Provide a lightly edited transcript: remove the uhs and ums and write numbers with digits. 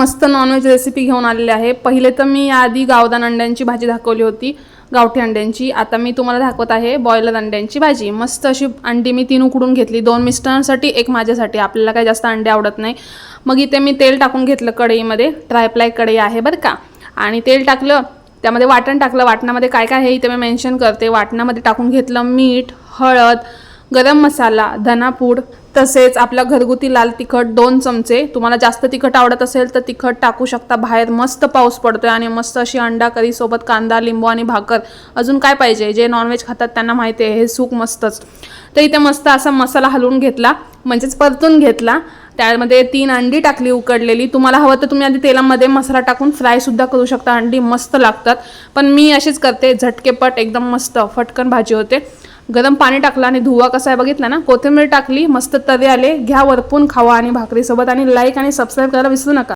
मस्त non veg recipe घेऊन आलेली आहे। पहिले तर मी आधी गावरान अंड्यांची भाजी दाखवली होती, गावठी अंड्यांची। आता मी तुम्हाला दाखवत आहे बॉयलर अंड्यांची भाजी। मस्त अशी अंडी मी 3 उकडून घेतली, 2 मिस्टरांसाठी 1 माझ्यासाठी। आपल्याला काही जास्त अंडे आवडत नाही। मग इथे मी तेल टाकून घेतलं कढईमध्ये, ट्रायप्लाय कढई आहे बरं का। आणि तेल टाकलं, त्यामध्ये वाटण टाकलं। वाटणामध्ये काय काय आहे इथे मी मेन्शन करते। वाटणामध्ये टाकून घेतलं मीठ, हळद, गरम मसाला, धनापूड, तसेच आपला घरगुती लाल तिखट 2 चमचे। तुम्हाला जास्त तिखट आवडत असेल तर तिखट टाकू शकता। बाहेर मस्त पाऊस पडतोय आणि मस्त अशी अंडा करी सोबत कांदा, लिंबू आणि भाकर। अजून काय पाहिजे, जे नॉनव्हेज खातात त्यांना माहिती आहे हे सूप मस्तच। तर इथे मस्त असा मसाला हलवून घेतला, म्हणजेच परतून घेतला। त्यामध्ये 3 अंडी टाकली उकडलेली। तुम्हाला हवं तर तुम्ही आधी तेलामध्ये मसाला टाकून फ्राय सुद्धा करू शकता, अंडी मस्त लागतात। पण मी अशीच करते, झटकेपट एकदम मस्त फटकन भाजी होते। गरम पाणी टाकलं आणि धुवा कसा आहे बघितला ना। कोथिंबीर टाकली, मस्त तवे आले। घ्या वरपून खावा आणि भाकरी सोबत। आणि लाईक आणि सबस्क्राइब करायला विसरू नका।